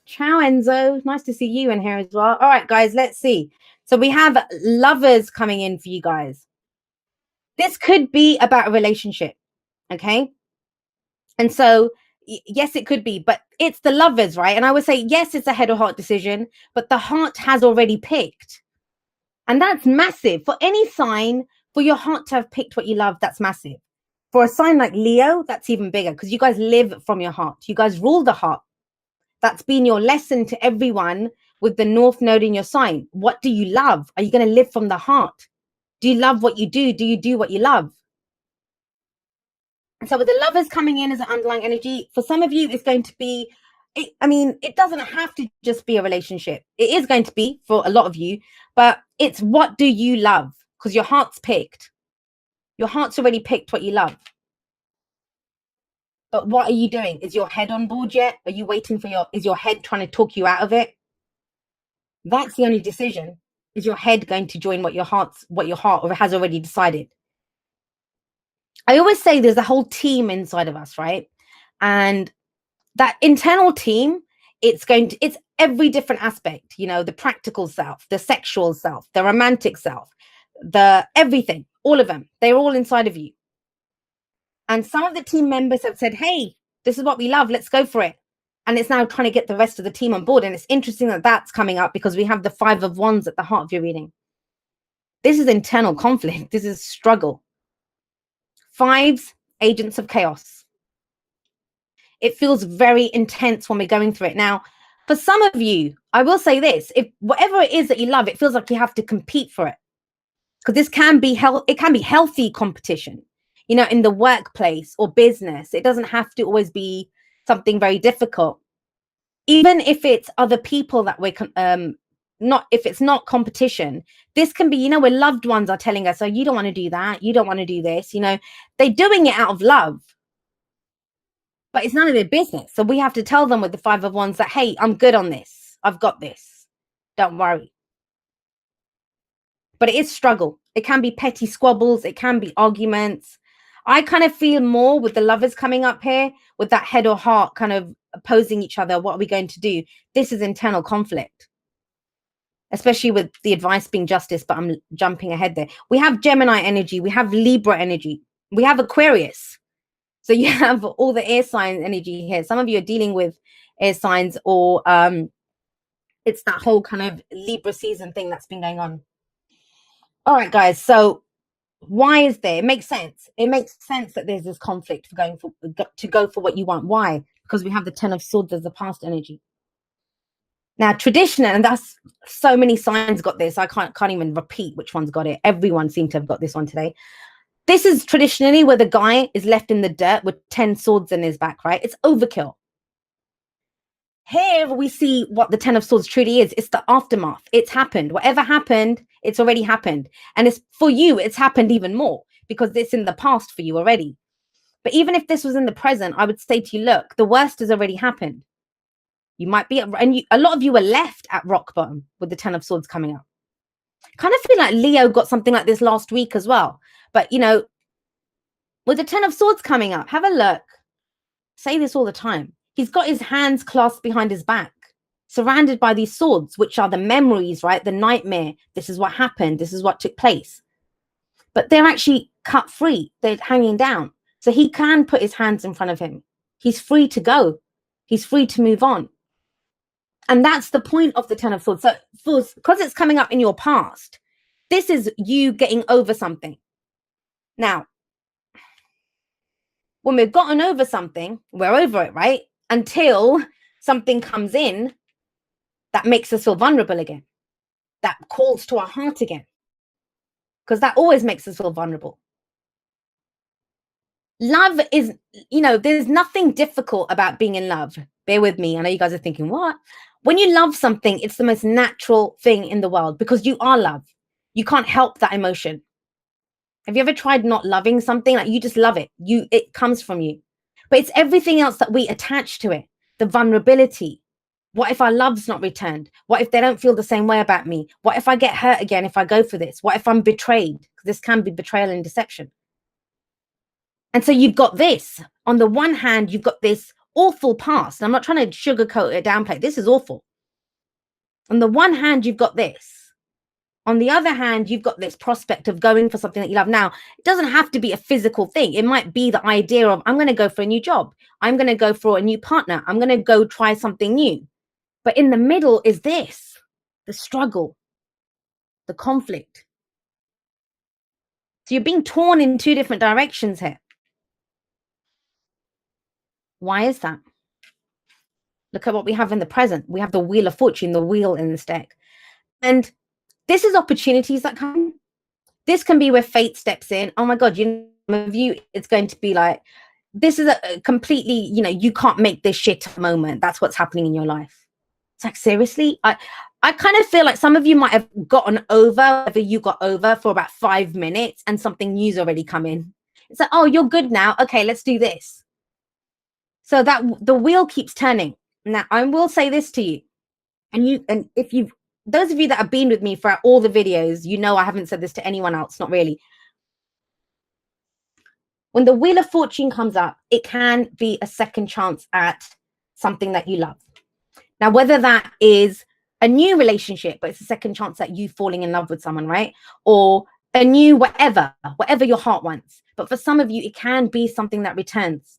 Ciao, Enzo. Nice to see you in here as well. All right, guys, let's see. So we have lovers coming in for you guys. This could be about a relationship, okay? And so, yes, it could be, but it's the lovers, right? And I would say, yes, it's a head or heart decision, but the heart has already picked. And that's massive. For any sign, for your heart to have picked what you love, that's massive. For a sign like Leo, that's even bigger because you guys live from your heart. You guys rule the heart. That's been your lesson to everyone with the North Node in your sign. What do you love? Are you going to live from the heart? Do you love what you do? Do you do what you love? And so with the lovers coming in as an underlying energy, for some of you, it's going to be, it doesn't have to just be a relationship. It is going to be for a lot of you, but it's what do you love? Because your heart's picked. Your heart's already picked what you love. But what are you doing? Is your head on board yet? Are you waiting for is your head trying to talk you out of it? That's the only decision. Is your head going to join what your heart has already decided? I always say there's a whole team inside of us, right? And that internal team, it's every different aspect, the practical self, the sexual self, the romantic self, the everything, all of them. They're all inside of you. And some of the team members have said, hey, this is what we love. Let's go for it. And it's now trying to get the rest of the team on board. And it's interesting that that's coming up because we have the 5 of Wands at the heart of your reading. This is internal conflict. This is struggle. 5s, agents of chaos. It feels very intense when we're going through it. Now, for some of you, I will say this, if whatever it is that you love, it feels like you have to compete for it. Because this can be it can be healthy competition, in the workplace or business. It doesn't have to always be something very difficult. Even if it's other people that we're if it's not competition, this can be, where loved ones are telling us, oh, you don't want to do that. You don't want to do this. They're doing it out of love. But it's none of their business. So we have to tell them with the 5 of Wands that, hey, I'm good on this. I've got this. Don't worry. But it is struggle. It can be petty squabbles. It can be arguments. I kind of feel more with the lovers coming up here, with that head or heart kind of opposing each other. What are we going to do? This is internal conflict, especially with the advice being justice, but I'm jumping ahead there. We have Gemini energy. We have Libra energy. We have Aquarius. So you have all the air sign energy here. Some of you are dealing with air signs, or it's that whole kind of Libra season thing that's been going on. All right, guys. So why is there? It makes sense. It makes sense that there's this conflict for to go for what you want. Why? Because we have the 10 of Swords as the past energy. Now, traditional, and that's so many signs got this. I can't even repeat which one's got it. Everyone seemed to have got this one today. This is traditionally where the guy is left in the dirt with 10 swords in his back, right? It's overkill. Here we see what the 10 of Swords truly is. It's the aftermath. It's happened. Whatever happened, it's already happened. And it's for you, it's happened even more because it's in the past for you already. But even if this was in the present, I would say to you, look, the worst has already happened. You might be, a lot of you are left at rock bottom with the 10 of Swords coming up. Kind of feel like Leo got something like this last week as well. But, with the 10 of Swords coming up, have a look. Say this all the time. He's got his hands clasped behind his back, surrounded by these swords, which are the memories, right? The nightmare. This is what happened. This is what took place. But they're actually cut free. They're hanging down. So he can put his hands in front of him. He's free to go. He's free to move on. And that's the point of the 10 of Swords. So because it's coming up in your past, this is you getting over something. Now, when we've gotten over something, we're over it, right? Until something comes in that makes us feel vulnerable again, that calls to our heart again, because that always makes us feel vulnerable. Love is, there's nothing difficult about being in love. Bear with me. I know you guys are thinking, what? When you love something, it's the most natural thing in the world because you are love. You can't help that emotion. Have you ever tried not loving something? Like you just love it. It comes from you. But it's everything else that we attach to it. The vulnerability. What if our love's not returned? What if they don't feel the same way about me? What if I get hurt again if I go for this? What if I'm betrayed? Because this can be betrayal and deception. And so you've got this. On the one hand, you've got this awful past. I'm not trying to sugarcoat it, downplay. This is awful. On the one hand, you've got this. On the other hand, you've got this prospect of going for something that you love. Now, it doesn't have to be a physical thing. It might be the idea of, I'm going to go for a new job. I'm going to go for a new partner. I'm going to go try something new. But in the middle is this, the struggle, the conflict. So you're being torn in two different directions here. Why is that? Look at what we have in the present. We have the Wheel of Fortune, the wheel in this deck. And this is opportunities that come. This can be where fate steps in. Oh my God, it's going to be like, this is a completely, you can't make this shit moment. That's what's happening in your life. It's like, seriously? I kind of feel like some of you might have gotten over whatever you got over for about 5 minutes and something new's already come in. It's like, oh, you're good now. Okay, let's do this. So that the wheel keeps turning. Now, I will say this to you. And if you've, those of you that have been with me for all the videos, I haven't said this to anyone else, not really. When the Wheel of Fortune comes up, it can be a second chance at something that you love. Now, whether that is a new relationship, but it's a second chance at you falling in love with someone, right? Or a new whatever your heart wants. But for some of you, it can be something that returns.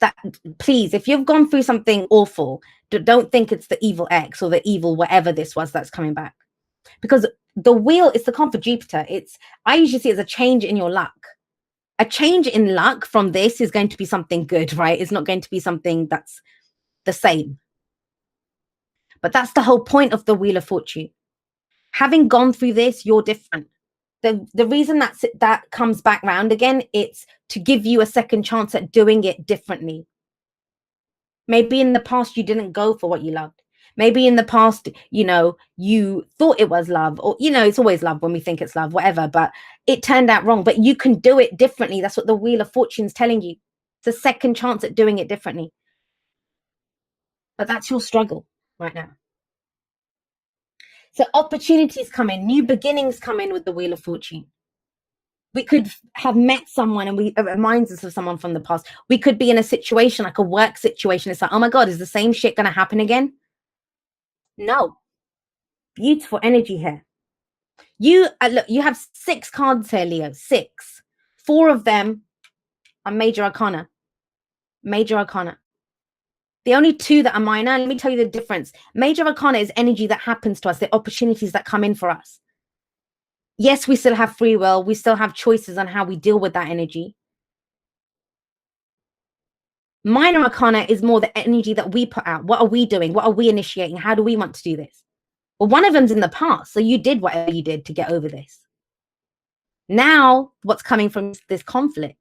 That, please, if you've gone through something awful, don't think it's the evil ex or the evil whatever this was that's coming back. Because the wheel is the comp for Jupiter. I usually see it as a change in your luck. A change in luck from this is going to be something good, right? It's not going to be something that's the same. But that's the whole point of the Wheel of Fortune. Having gone through this, you're different. The reason that comes back round again, it's to give you a second chance at doing it differently. Maybe in the past you didn't go for what you loved. Maybe in the past, you thought it was love, or, it's always love when we think it's love, whatever, but it turned out wrong. But you can do it differently. That's what the Wheel of Fortune is telling you. It's a second chance at doing it differently. But that's your struggle right now. So opportunities come in, new beginnings come in with the Wheel of Fortune. We could have met someone and it reminds us of someone from the past. We could be in a situation, like a work situation. It's like, oh my God, is the same shit going to happen again? No. Beautiful energy here. Look, you have 6 cards here, Leo. 6. 4 of them are major arcana. Major arcana. The only 2 that are minor, let me tell you the difference. Major arcana is energy that happens to us, the opportunities that come in for us. Yes, we still have free will. We still have choices on how we deal with that energy. Minor arcana is more the energy that we put out. What are we doing? What are we initiating? How do we want to do this? Well, one of them's in the past. So you did whatever you did to get over this. Now, what's coming from this conflict?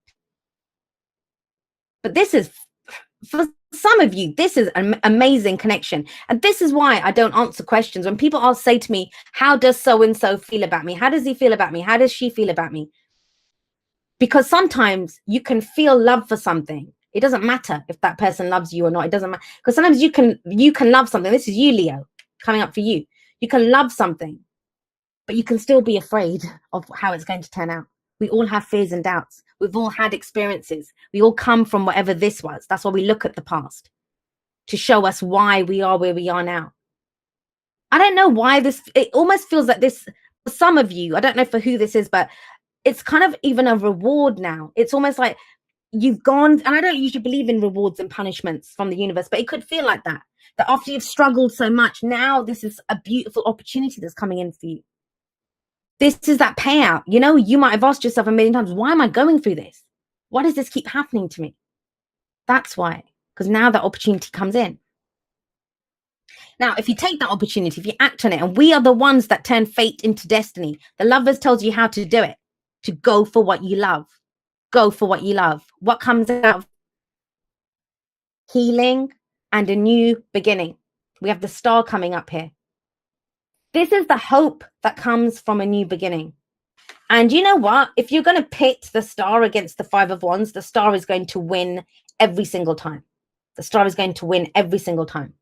But this is, for some of you, this is an amazing connection. And this is why I don't answer questions. When people say to me, how does so-and-so feel about me? How does he feel about me? How does she feel about me? Because sometimes you can feel love for something. It doesn't matter if that person loves you or not. It doesn't matter. Because sometimes you can love something. This is you, Leo, coming up for you. You can love something, but you can still be afraid of how it's going to turn out. We all have fears and doubts. We've all had experiences. We all come from whatever this was. That's why we look at the past, to show us why we are where we are now. I don't know why it almost feels like this, for some of you, I don't know for who this is, but it's kind of even a reward now. It's almost like you've gone, and I don't usually believe in rewards and punishments from the universe, but it could feel like that after you've struggled so much, now this is a beautiful opportunity that's coming in for you. This is that payout. You might have asked yourself a million times, why am I going through this? Why does this keep happening to me? That's why, because now that opportunity comes in. Now, if you take that opportunity, if you act on it, and we are the ones that turn fate into destiny, the lovers tells you how to do it, to go for what you love. Go for what you love. What comes out of healing and a new beginning? We have the star coming up here. This is the hope that comes from a new beginning. And you know what? If you're going to pit the star against the 5 of Wands, the star is going to win every single time. The star is going to win every single time.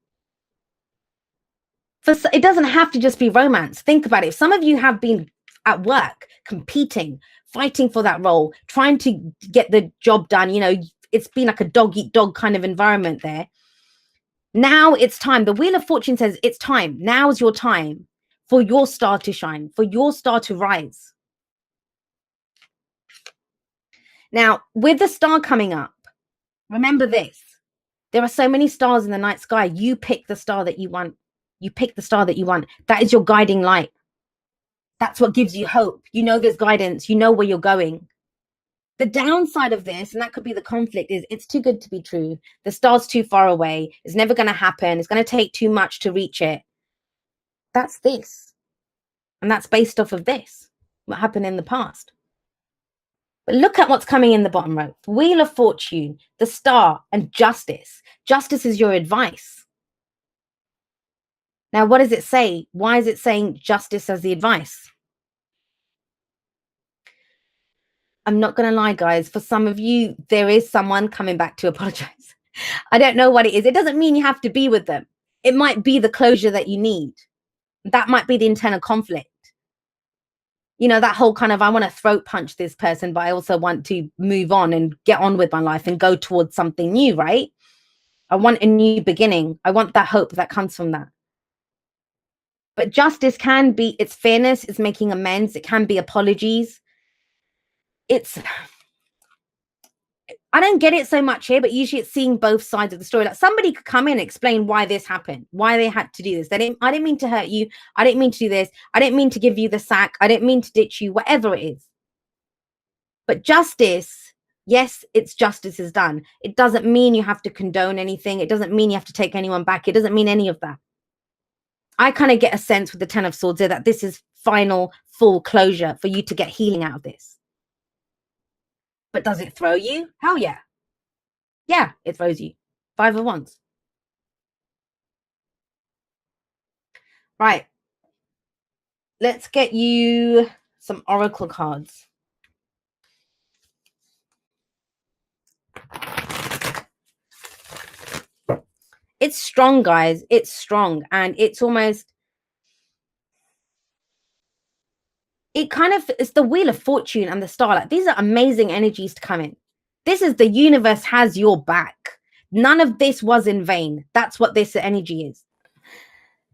It doesn't have to just be romance. Think about it. Some of you have been at work, competing, fighting for that role, trying to get the job done, it's been like a dog eat dog kind of environment there. Now it's time. The Wheel of Fortune says it's time. Now's your time for your star to shine, for your star to rise. Now, with the star coming up, remember this. There are so many stars in the night sky. You pick the star that you want. You pick the star that you want. That is your guiding light. That's what gives you hope. You know there's guidance. You know where you're going. The downside of this, and that could be the conflict, is it's too good to be true. The star's too far away. It's never going to happen. It's going to take too much to reach it. That's this. And that's based off of this, what happened in the past. But look at what's coming in the bottom row. Wheel of Fortune, the star, and justice. Justice is your advice. Now, what does it say? Why is it saying justice as the advice? I'm not going to lie, guys. For some of you, there is someone coming back to apologize. I don't know what it is. It doesn't mean you have to be with them. It might be the closure that you need. That might be the internal conflict. You know, that whole kind of, I want to throat punch this person, but I also want to move on and get on with my life and go towards something new, right? I want a new beginning. I want that hope that comes from that. But justice can be, it's fairness, it's making amends, it can be apologies. I don't get it so much here, but usually it's seeing both sides of the story. Like somebody could come in and explain why this happened, why they had to do this. I didn't mean to hurt you. I didn't mean to do this. I didn't mean to give you the sack. I didn't mean to ditch you, whatever it is. But justice, yes, it's justice is done. It doesn't mean you have to condone anything. It doesn't mean you have to take anyone back. It doesn't mean any of that. I kind of get a sense with the Ten of Swords there that this is final, full closure for you to get healing out of this. But does it throw you? Hell yeah. Yeah, it throws you. 5 of Wands. Right. Let's get you some oracle cards. It's strong, guys. It's strong. And it's almost, it's the Wheel of Fortune and the star. Like, these are amazing energies to come in. This is the universe has your back. None of this was in vain. That's what this energy is.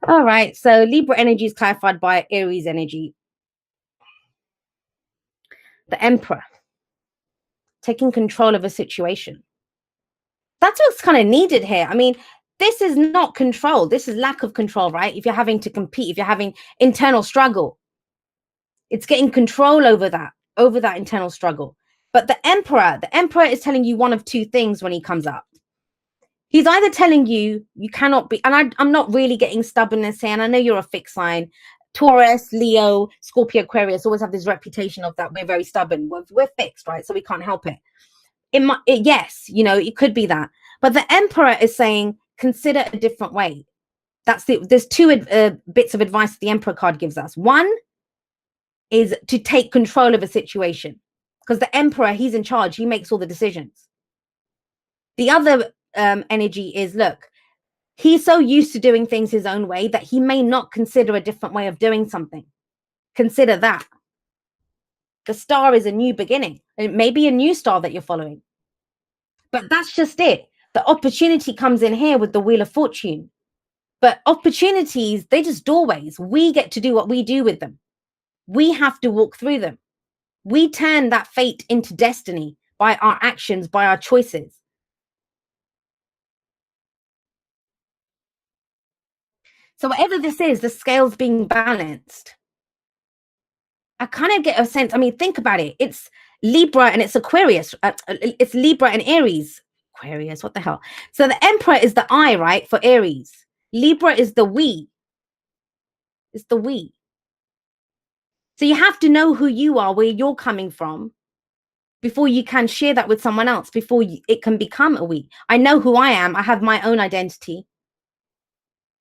All right. So Libra energy is clarified by Aries energy. The Emperor. Taking control of a situation. That's what's kind of needed here. I mean, this is not control. This is lack of control, right? If you're having to compete, if you're having internal struggle, it's getting control over that internal struggle. But the Emperor is telling you one of two things when he comes up. He's either telling you cannot be, and I'm not really getting stubbornness here, and I know you're a fixed sign. Taurus, Leo, Scorpio, Aquarius always have this reputation of that we're very stubborn. We're fixed, right? So we can't help it. Yes, you know, it could be that. But the Emperor is saying, consider a different way. There's two bits of advice the Emperor card gives us. One is to take control of a situation, because the Emperor, he's in charge. He makes all the decisions. The other energy is, look, he's so used to doing things his own way that he may not consider a different way of doing something. Consider that. The star is a new beginning. It may be a new star that you're following. But that's just it. The opportunity comes in here with the Wheel of Fortune. But opportunities, they're just doorways. We get to do what we do with them. We have to walk through them. We turn that fate into destiny by our actions, by our choices. So whatever this is, the scale's being balanced. I kind of get a sense, I mean, think about it. It's Libra and it's Aquarius. It's Libra and Aries. Aquarius, what the hell? So the Emperor is the I, right, for Aries. Libra is the we. It's the we. So you have to know who you are, where you're coming from, before you can share that with someone else, before it can become a we. I know who I am. I have my own identity.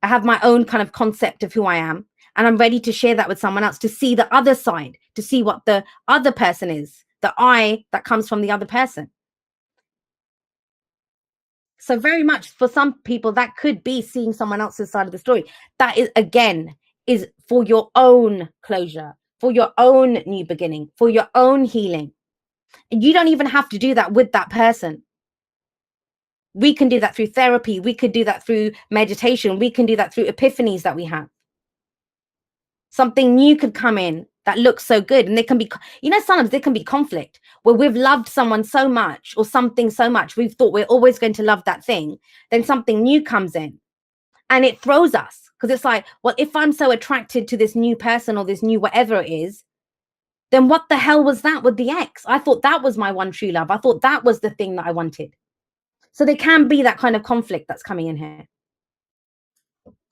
I have my own kind of concept of who I am. And I'm ready to share that with someone else, to see the other side, to see what the other person is, the I that comes from the other person. So very much for some people, that could be seeing someone else's side of the story. That is, again, is for your own closure, for your own new beginning, for your own healing. And you don't even have to do that with that person. We can do that through therapy. We could do that through meditation. We can do that through epiphanies that we have. Something new could come in that looks so good. And there can be, you know, sometimes there can be conflict where we've loved someone so much or something so much, we've thought we're always going to love that thing. Then something new comes in and it throws us, because it's like, well, if I'm so attracted to this new person or this new whatever it is, then what the hell was that with the ex? I thought that was my one true love. I thought that was the thing that I wanted. So there can be that kind of conflict that's coming in here.